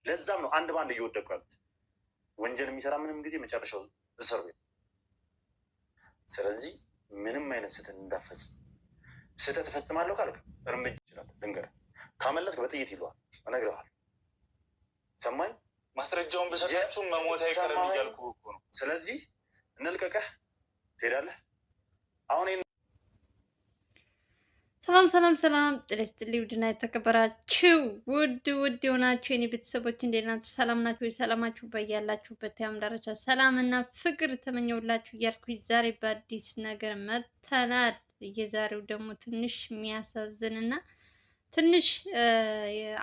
ለዛም ነው አንድ ባንድ እየወደቁ ያሉት። ወንጀል የሚሰራ ምንም ጊዜ መጨረሻው እስር ቤት። ስለዚህ ምንም አይነት ስህተት እንዳፈጽም ስህተት እፈጽማለሁ ካልክ እርምጃ ይችላል። ልንገርህ፣ ካመለጥክ በጥይት ይለዋል። እነግርሃለሁ። ሰማኝ። ማስረጃውን በሰጣችሁ መሞት አይቀርም እያልኩ እኮ ነው። ስለዚህ እንልቀቀህ ትሄዳለህ። አሁን ሰላም ሰላም ሰላም፣ ጤና ይስጥልኝ ውድና የተከበራችሁ ውድ የሆናችሁ የኔ ቤተሰቦች እንዴት ናችሁ? ሰላም ናችሁ? ሰላማችሁ በያላችሁበት ያም ዳርቻ ሰላም እና ፍቅር ተመኘውላችሁ እያልኩኝ ዛሬ በአዲስ ነገር መጥተናል። የዛሬው ደግሞ ትንሽ የሚያሳዝን እና ትንሽ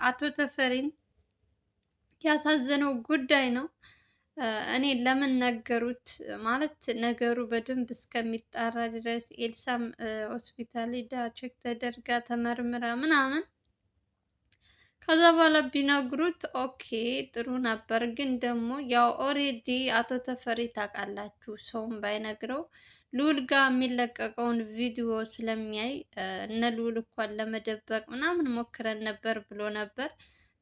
አቶ ተፈሪን ያሳዘነው ጉዳይ ነው። እኔ ለምን ነገሩት ማለት ነገሩ በደንብ እስከሚጣራ ድረስ ኤልሳም ሆስፒታል ሄዳ ቼክ ተደርጋ ተመርምራ ምናምን ከዛ በኋላ ቢነግሩት ኦኬ ጥሩ ነበር። ግን ደግሞ ያው ኦሬዲ አቶ ተፈሪ ታውቃላችሁ፣ ሰውም ባይነግረው ልዑል ጋር የሚለቀቀውን ቪዲዮ ስለሚያይ እነ ልዑል እንኳን ለመደበቅ ምናምን ሞክረን ነበር ብሎ ነበር።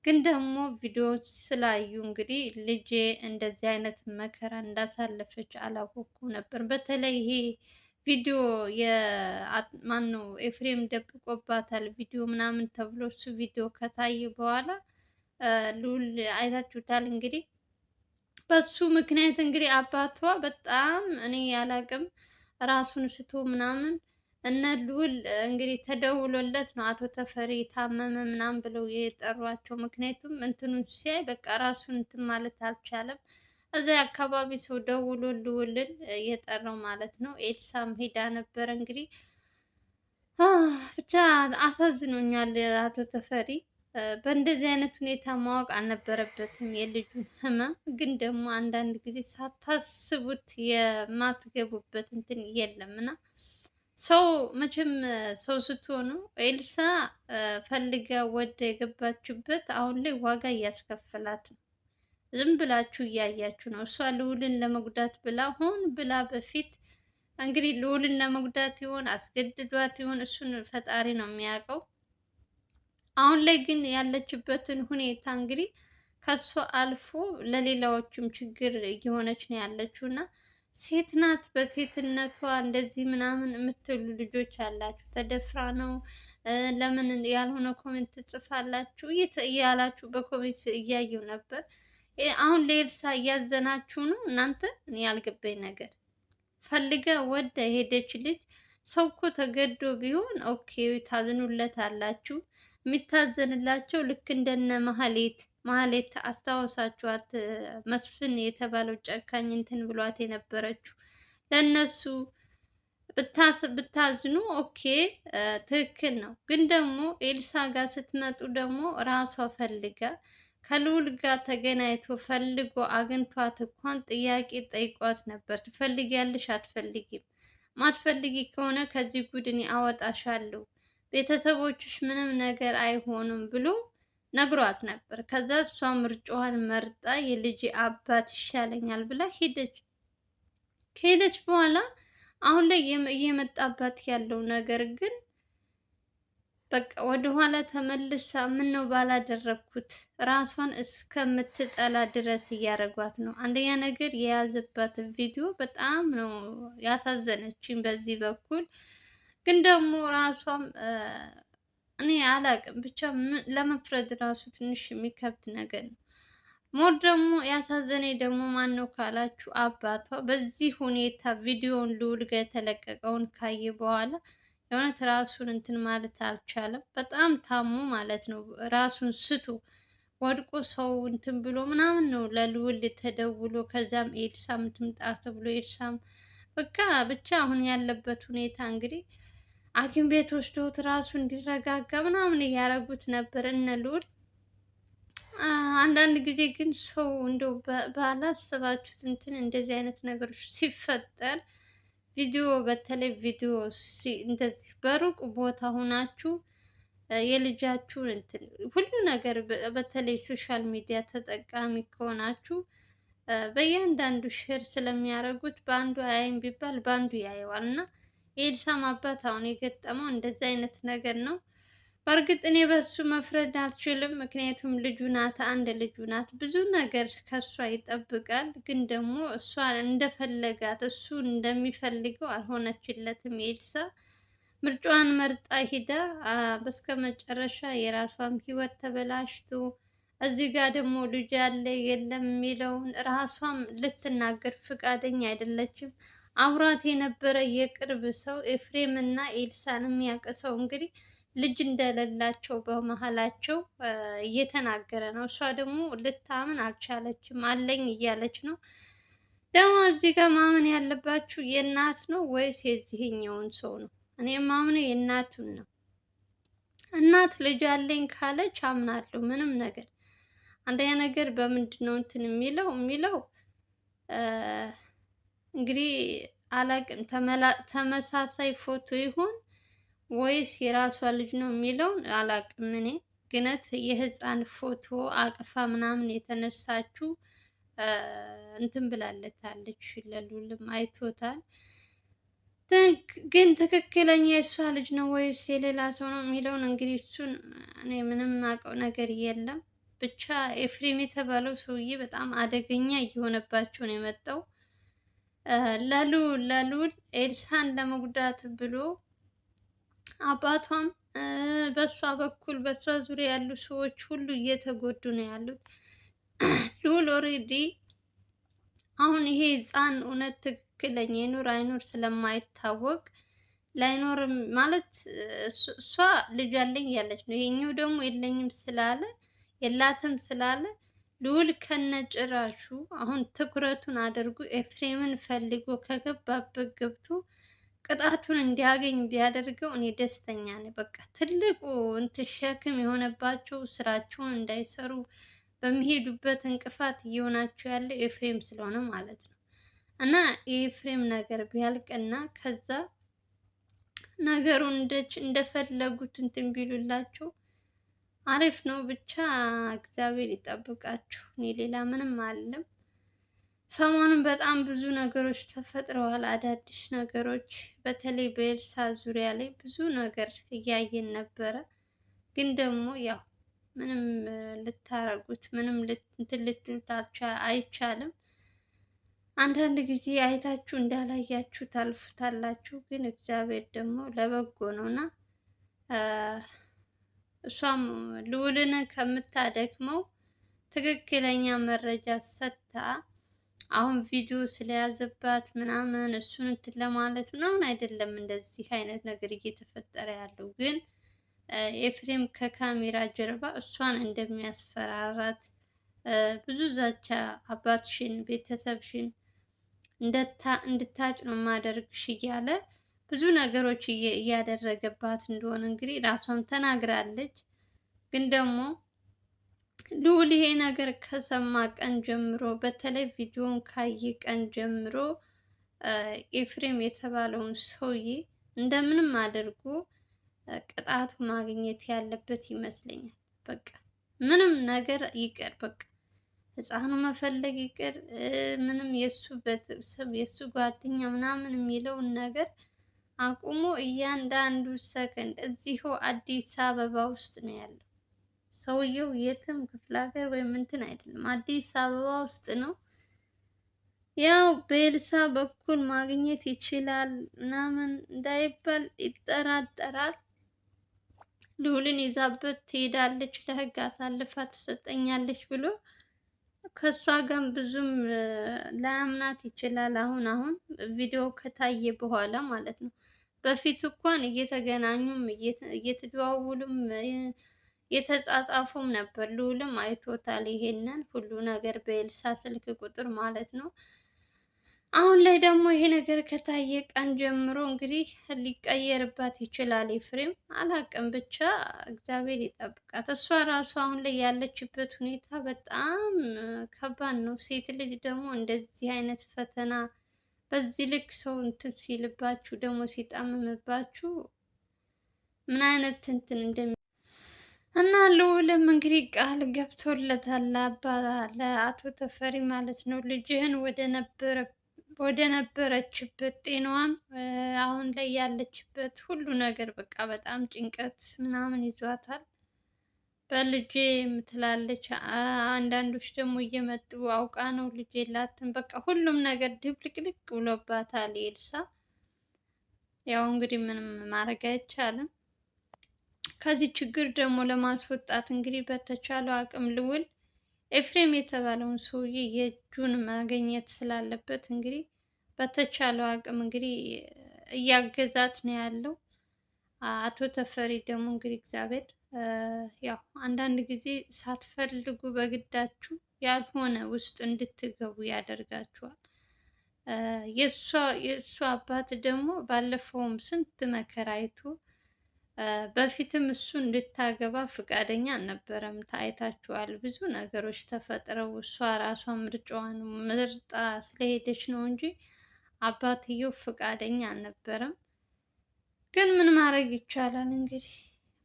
ግን ደግሞ ቪዲዮ ስላዩ እንግዲህ ልጄ እንደዚህ አይነት መከራ እንዳሳለፈች አላወኩም ነበር። በተለይ ይሄ ቪዲዮ ማን ነው ኤፍሬም ደብቆባታል ቪዲዮ ምናምን ተብሎ እሱ ቪዲዮ ከታየ በኋላ ልዑል አይታችሁታል። እንግዲህ በሱ ምክንያት እንግዲህ አባቷ በጣም እኔ ያላቅም ራሱን ስቶ ምናምን እነ ልዑል እንግዲህ ተደውሎለት ነው አቶ ተፈሪ ታመመ ምናምን ብለው የጠሯቸው። ምክንያቱም እንትኑን ሲያይ በቃ ራሱን እንትን ማለት አልቻለም። እዛ አካባቢ ሰው ደውሎ ልዑልን የጠራው ማለት ነው። ኤልሳም ሄዳ ነበረ። እንግዲህ ብቻ አሳዝኖኛል። አቶ ተፈሪ በእንደዚህ አይነት ሁኔታ ማወቅ አልነበረበትም የልጁን ህመም። ግን ደግሞ አንዳንድ ጊዜ ሳታስቡት የማትገቡበት እንትን የለም እና ሰው መቼም ሰው ስትሆኑ ኤልሳ ፈልጋ ወደ የገባችበት አሁን ላይ ዋጋ እያስከፈላት ነው። ዝም ብላችሁ እያያችሁ ነው። እሷ ልዑልን ለመጉዳት ብላ ሆን ብላ በፊት እንግዲህ ልዑልን ለመጉዳት ይሆን አስገድዷት ይሆን እሱን ፈጣሪ ነው የሚያውቀው። አሁን ላይ ግን ያለችበትን ሁኔታ እንግዲህ ከሷ አልፎ ለሌላዎችም ችግር እየሆነች ነው ያለችው እና ሴት ናት። በሴትነቷ እንደዚህ ምናምን የምትሉ ልጆች አላችሁ። ተደፍራ ነው ለምን ያልሆነ ኮሜንት ትጽፋላችሁ እያላችሁ በኮሜንት እያየው ነበር። አሁን ለኤልሳ እያዘናችሁ ነው እናንተ። እኔ ያልገባኝ ነገር ፈልጋ ወደ ሄደች ልጅ ሰው እኮ ተገዶ ቢሆን ኦኬ ታዝኑለት አላችሁ። የሚታዘንላቸው ልክ እንደነ ማህሌት አስታወሳችኋት? መስፍን የተባለው ጨካኝ እንትን ብሏት የነበረችው ለእነሱ ብታዝኑ ኦኬ ትክክል ነው። ግን ደግሞ ኤልሳ ጋር ስትመጡ ደግሞ ራሷ ፈልጋ ከልዑል ጋር ተገናኝቶ ፈልጎ አግኝቷት እንኳን ጥያቄ ጠይቋት ነበር። ትፈልጊያለሽ? አትፈልጊም? ማትፈልጊ ከሆነ ከዚህ ጉድ እኔ አወጣሻለሁ፣ ቤተሰቦችሽ ምንም ነገር አይሆኑም ብሎ ነግሯት ነበር። ከዛ እሷ ምርጫዋን መርጣ የልጅ አባት ይሻለኛል ብላ ሄደች። ከሄደች በኋላ አሁን ላይ እየመጣባት ያለው ነገር ግን በቃ ወደኋላ ተመልሳ ምን ነው ባላደረግኩት ራሷን እስከምትጠላ ድረስ እያደረጓት ነው። አንደኛ ነገር የያዘባት ቪዲዮ በጣም ነው ያሳዘነችኝ በዚህ በኩል። ግን ደግሞ ራሷም እኔ አላቅም ብቻ ለመፍረድ ራሱ ትንሽ የሚከብድ ነገር ነው። ሞር ደግሞ ያሳዘነኝ ደግሞ ማን ነው ካላችሁ አባቷ በዚህ ሁኔታ ቪዲዮውን ልዑል ጋር የተለቀቀውን ካየ በኋላ የእውነት ራሱን እንትን ማለት አልቻለም። በጣም ታሞ ማለት ነው ራሱን ስቶ ወድቆ ሰው እንትን ብሎ ምናምን ነው ለልዑል ተደውሎ ከዛም ኤልሳም ትምጣ ተብሎ ኤልሳም በቃ ብቻ አሁን ያለበት ሁኔታ እንግዲህ ሐኪም ቤት ወስዶት ራሱ እንዲረጋጋ ምናምን እያደረጉት ነበር እነ ልዑል። አንዳንድ ጊዜ ግን ሰው እንደው ባላሰባችሁት እንትን እንደዚህ አይነት ነገሮች ሲፈጠር ቪዲዮ በተለይ ቪዲዮ እንደዚህ በሩቅ ቦታ ሆናችሁ የልጃችሁን እንትን ሁሉ ነገር በተለይ ሶሻል ሚዲያ ተጠቃሚ ከሆናችሁ በእያንዳንዱ ሼር ስለሚያደርጉት በአንዱ አያይም ቢባል በአንዱ ያየዋል እና የኤልሳም አባት አሁን የገጠመው እንደዚህ አይነት ነገር ነው። በእርግጥ እኔ በሱ መፍረድ አልችልም። ምክንያቱም ልጁ ናት፣ አንድ ልጁ ናት። ብዙ ነገር ከእሷ ይጠብቃል። ግን ደግሞ እሷ እንደፈለጋት እሱ እንደሚፈልገው አልሆነችለትም። ኤልሳ ምርጫዋን መርጣ ሂዳ በስከ መጨረሻ የራሷም ህይወት ተበላሽቶ እዚህ ጋር ደግሞ ልጅ ያለ የለም የሚለውን ራሷም ልትናገር ፍቃደኛ አይደለችም። አብሯት የነበረ የቅርብ ሰው ኤፍሬም እና ኤልሳን የሚያውቅ ሰው እንግዲህ ልጅ እንደሌላቸው በመሀላቸው እየተናገረ ነው። እሷ ደግሞ ልታምን አልቻለችም። አለኝ እያለች ነው። ደግሞ እዚህ ጋር ማመን ያለባችሁ የእናት ነው ወይስ የዚህኛውን ሰው ነው? እኔ ማምነው የእናቱን ነው። እናት ልጅ አለኝ ካለች አምናለሁ ምንም ነገር። አንደኛ ነገር በምንድን ነው እንትን የሚለው እንግዲህ አላቅም፣ ተመሳሳይ ፎቶ ይሁን ወይስ የራሷ ልጅ ነው የሚለውን አላቅም። እኔ ግነት የህፃን ፎቶ አቅፋ ምናምን የተነሳችው እንትን ብላለታለች። ለሉልም አይቶታል። ግን ትክክለኛ የእሷ ልጅ ነው ወይስ የሌላ ሰው ነው የሚለውን እንግዲህ እሱን እኔ ምንም አውቀው ነገር የለም። ብቻ ኤፍሬም የተባለው ሰውዬ በጣም አደገኛ እየሆነባቸው ነው የመጣው። ለሉል ኤልሳን ለመጉዳት ብሎ አባቷም በሷ በኩል በሷ ዙሪያ ያሉ ሰዎች ሁሉ እየተጎዱ ነው ያሉት። ልዑል ኦሬዲ አሁን ይሄ ህፃን እውነት ትክክለኛ ይኑር አይኑር ስለማይታወቅ ላይኖርም ማለት እሷ ልጅ አለኝ ያለች ነው። ይሄኛው ደግሞ የለኝም ስላለ የላትም ስላለ ልዑል ከነጭራሹ አሁን ትኩረቱን አድርጎ ኤፍሬምን ፈልጎ ከገባበት ገብቶ ቅጣቱን እንዲያገኝ ቢያደርገው እኔ ደስተኛ ነኝ። በቃ ትልቁ እንትን ሸክም የሆነባቸው ስራቸውን እንዳይሰሩ በሚሄዱበት እንቅፋት እየሆናቸው ያለው ኤፍሬም ስለሆነ ማለት ነው። እና የኤፍሬም ነገር ቢያልቅና ከዛ ነገሩን እንደፈለጉት እንትን ቢሉላቸው አሪፍ ነው። ብቻ እግዚአብሔር ይጠብቃችሁ። እኔ ሌላ ምንም አለም። ሰሞኑን በጣም ብዙ ነገሮች ተፈጥረዋል፣ አዳዲስ ነገሮች። በተለይ በኤልሳ ዙሪያ ላይ ብዙ ነገር እያየን ነበረ። ግን ደግሞ ያው ምንም ልታረጉት ምንም እንትን ልትሉት አይቻልም። አንዳንድ ጊዜ አይታችሁ እንዳላያችሁ ታልፉታላችሁ። ግን እግዚአብሔር ደግሞ ለበጎ ነው እና እሷም ልዑልን ከምታደክመው ትክክለኛ መረጃ ሰጥታ አሁን ቪዲዮ ስለያዘባት ምናምን እሱን እንትን ለማለት ምናምን አይደለም እንደዚህ አይነት ነገር እየተፈጠረ ያለው። ግን ኤፍሬም ከካሜራ ጀርባ እሷን እንደሚያስፈራራት ብዙ ዛቻ፣ አባትሽን ቤተሰብሽን እንድታጭ ነው ማደርግሽ እያለ ብዙ ነገሮች እያደረገባት እንደሆነ እንግዲህ ራሷም ተናግራለች። ግን ደግሞ ልዑል ይሄ ነገር ከሰማ ቀን ጀምሮ በተለይ ቪዲዮን ካየ ቀን ጀምሮ ኤፍሬም የተባለውን ሰውዬ እንደምንም አድርጎ ቅጣቱ ማግኘት ያለበት ይመስለኛል። በቃ ምንም ነገር ይቅር፣ በቃ ህፃኑ መፈለግ ይቅር፣ ምንም የእሱ ቤተሰብ የእሱ ጓደኛ ምናምን የሚለውን ነገር አቁሞ እያንዳንዱ ሰከንድ እዚሁ አዲስ አበባ ውስጥ ነው ያለው። ሰውየው የትም ክፍለ ሀገር ወይም እንትን አይደለም፣ አዲስ አበባ ውስጥ ነው። ያው በኤልሳ በኩል ማግኘት ይችላል ምናምን እንዳይባል ይጠራጠራል። ልዑልን ይዛበት ትሄዳለች፣ ለህግ አሳልፋ ትሰጠኛለች ብሎ ከእሷ ጋር ብዙም ላያምናት ይችላል። አሁን ቪዲዮ ከታየ በኋላ ማለት ነው። በፊት እንኳን እየተገናኙም እየተደዋወሉም የተጻጻፉም ነበር። ልዑልም አይቶታል ይሄንን ሁሉ ነገር በኤልሳ ስልክ ቁጥር ማለት ነው። አሁን ላይ ደግሞ ይሄ ነገር ከታየ ቀን ጀምሮ እንግዲህ ሊቀየርባት ይችላል። ኤፍሬም አላቅም፣ ብቻ እግዚአብሔር ይጠብቃት። እሷ ራሱ አሁን ላይ ያለችበት ሁኔታ በጣም ከባድ ነው። ሴት ልጅ ደግሞ እንደዚህ አይነት ፈተና በዚህ ልክ ሰው እንትን ሲልባችሁ ደግሞ ሲጣምምባችሁ ምን አይነት እንትን እንደሚ እና ልዑልም እንግዲህ ቃል ገብቶለታል ለአቶ ተፈሪ ማለት ነው። ልጅህን ወደ ነበረችበት ጤናዋም አሁን ላይ ያለችበት ሁሉ ነገር በቃ በጣም ጭንቀት ምናምን ይዟታል። በልጄ ምትላለች፣ አንዳንዶች ደግሞ እየመጡ አውቃ ነው ልጅ የላትም። በቃ ሁሉም ነገር ድብልቅልቅ ብሎባታል ኤልሳ። ያው እንግዲህ ምንም ማድረግ አይቻልም። ከዚህ ችግር ደግሞ ለማስወጣት እንግዲህ በተቻለው አቅም ልውል ኤፍሬም የተባለውን ሰውዬ የእጁን ማግኘት ስላለበት እንግዲህ በተቻለው አቅም እንግዲህ እያገዛት ነው ያለው። አቶ ተፈሪ ደግሞ እንግዲህ እግዚአብሔር ያው አንዳንድ ጊዜ ሳትፈልጉ በግዳችሁ ያልሆነ ውስጥ እንድትገቡ ያደርጋችኋል። የእሱ አባት ደግሞ ባለፈውም ስንት መከራ አይቶ በፊትም እሱ እንድታገባ ፈቃደኛ አልነበረም። ታይታችኋል። ብዙ ነገሮች ተፈጥረው እሷ ራሷ ምርጫዋን መርጣ ስለሄደች ነው እንጂ አባትየው ፈቃደኛ አልነበረም። ግን ምን ማድረግ ይቻላል እንግዲህ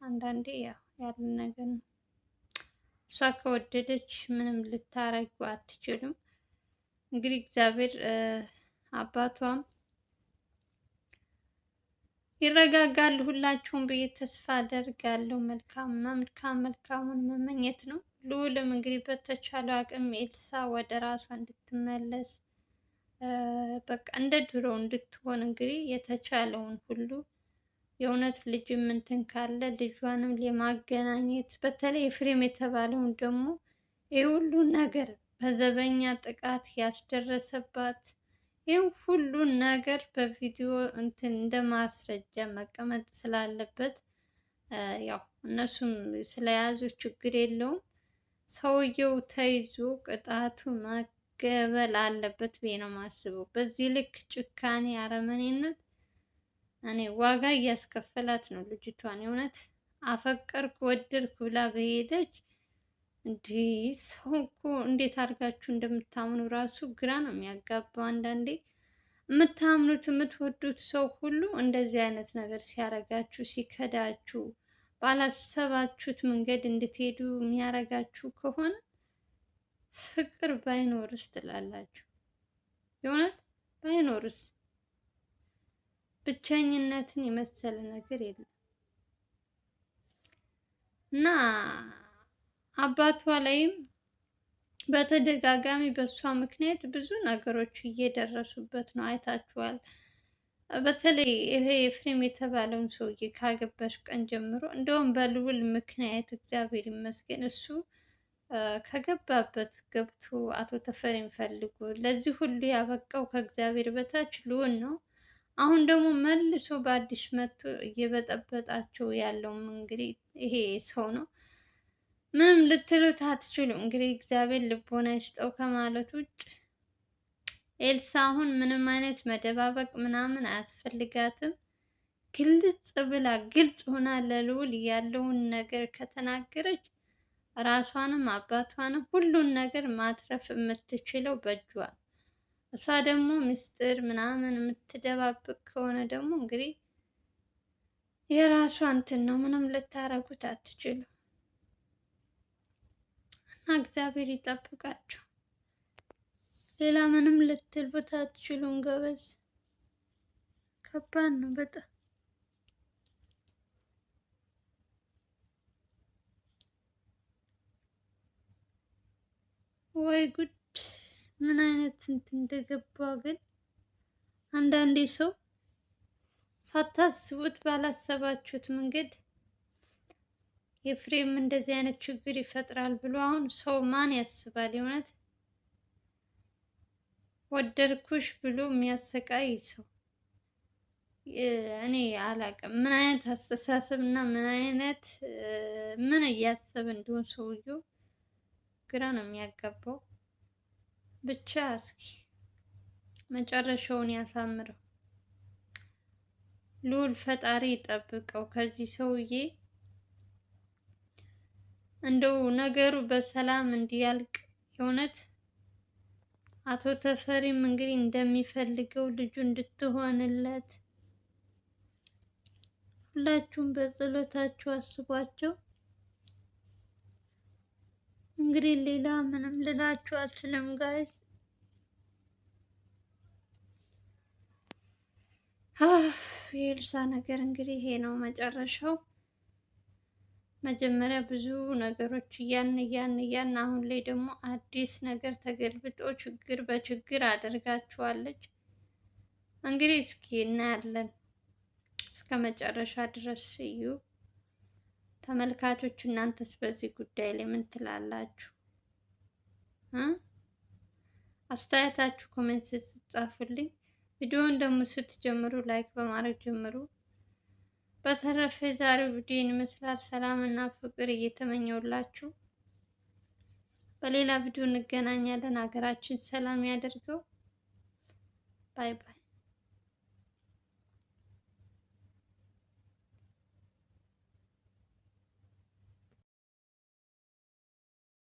አንዳንዴ ያው ያለ ነገር ነው። እሷ ከወደደች ምንም ልታረጉ አትችልም። እንግዲህ እግዚአብሔር አባቷም ይረጋጋሉ ሁላችሁም ብዬ ተስፋ አደርጋለሁ። መልካሙን መመኘት ነው። ልዑልም እንግዲህ በተቻለው አቅም ኤልሳ ወደ ራሷ እንድትመለስ በቃ እንደ ድሮ እንድትሆን እንግዲህ የተቻለውን ሁሉ የእውነት ልጅም እንትን ካለ ልጇንም ለማገናኘት በተለይ ኤፍሬም የተባለውን ደግሞ ይህ ሁሉ ነገር በዘበኛ ጥቃት ያስደረሰባት ይህ ሁሉ ነገር በቪዲዮ እንትን እንደ ማስረጃ መቀመጥ ስላለበት ያው እነሱም ስለያዙ ችግር የለውም። ሰውየው ተይዞ ቅጣቱ መቀበል አለበት ብዬ ነው የማስበው። በዚህ ልክ ጭካኔ፣ አረመኔነት እኔ ዋጋ እያስከፈላት ነው ልጅቷን። የእውነት አፈቀርኩ ወደድኩ ብላ በሄደች እንዲህ ሰው እኮ እንዴት አድርጋችሁ እንደምታምኑ ራሱ ግራ ነው የሚያጋባው። አንዳንዴ የምታምኑት የምትወዱት ሰው ሁሉ እንደዚህ አይነት ነገር ሲያረጋችሁ፣ ሲከዳችሁ፣ ባላሰባችሁት መንገድ እንድትሄዱ የሚያረጋችሁ ከሆነ ፍቅር ባይኖርስ ትላላችሁ? የእውነት ባይኖርስ? ብቸኝነትን የመሰለ ነገር የለም። እና አባቷ ላይም በተደጋጋሚ በእሷ ምክንያት ብዙ ነገሮች እየደረሱበት ነው። አይታችኋል። በተለይ ይሄ ኤፍሬም የተባለውን ሰውዬ ካገባሽ ቀን ጀምሮ እንደውም በልዑል ምክንያት እግዚአብሔር ይመስገን እሱ ከገባበት ገብቶ አቶ ተፈሪን ፈልጎ ለዚህ ሁሉ ያበቃው ከእግዚአብሔር በታች ልዑል ነው። አሁን ደግሞ መልሶ በአዲስ መጥቶ እየበጠበጣቸው ያለውም እንግዲህ ይሄ ሰው ነው። ምንም ልትሉት አትችሉም። እንግዲህ እግዚአብሔር ልቦና ይስጠው ከማለት ውጭ ኤልሳ አሁን ምንም አይነት መደባበቅ ምናምን አያስፈልጋትም። ግልጽ ብላ ግልጽ ሆና ለልዑል ያለውን ነገር ከተናገረች ራሷንም አባቷንም ሁሉን ነገር ማትረፍ የምትችለው በእጇ። እሷ ደግሞ ምስጢር ምናምን የምትደባብቅ ከሆነ ደግሞ እንግዲህ የራሷ እንትን ነው። ምንም ልታረጉት አትችሉም። እና እግዚአብሔር ይጠብቃቸው። ሌላ ምንም ልትሉት አትችሉም። ጎበዝ፣ ከባድ ነው በጣም። ወይ ጉድ! ምን አይነት እንትን እንደገባ ግን አንዳንዴ ሰው ሳታስቡት ባላሰባችሁት መንገድ ኤፍሬም እንደዚህ አይነት ችግር ይፈጥራል ብሎ አሁን ሰው ማን ያስባል? የእውነት ወደድኩሽ ብሎ የሚያሰቃይ ሰው እኔ አላውቅም። ምን አይነት አስተሳሰብ እና ምን እያሰበ እንደሆነ ሰውየው ግራ ነው የሚያጋባው። ብቻ እስኪ መጨረሻውን ያሳምረው። ልዑል ፈጣሪ ይጠብቀው ከዚህ ሰውዬ። እንደው ነገሩ በሰላም እንዲያልቅ የእውነት አቶ ተፈሪም እንግዲህ እንደሚፈልገው ልጁ እንድትሆንለት ሁላችሁም በጸሎታችሁ አስቧቸው። እንግዲህ ሌላ ምንም ልላችሁ አልችልም ጋይስ። የኤልሳ ነገር እንግዲህ ይሄ ነው መጨረሻው። መጀመሪያ ብዙ ነገሮች እያን አሁን ላይ ደግሞ አዲስ ነገር ተገልብጦ ችግር በችግር አድርጋችኋለች። እንግዲህ እስኪ እናያለን እስከ መጨረሻ ድረስ እዩ። ተመልካቾች እናንተስ በዚህ ጉዳይ ላይ ምን ትላላችሁ? አስተያየታችሁ ኮሜንት ስትጻፉልኝ፣ ቪዲዮውን ደግሞ ስትጀምሩ ላይክ በማድረግ ጀምሩ። በተረፈ የዛሬው ቪዲዮ ይመስላል። ሰላም እና ፍቅር እየተመኘውላችሁ በሌላ ቪዲዮ እንገናኛለን። ሀገራችን ሰላም ያደርገው። ባይ ባይ።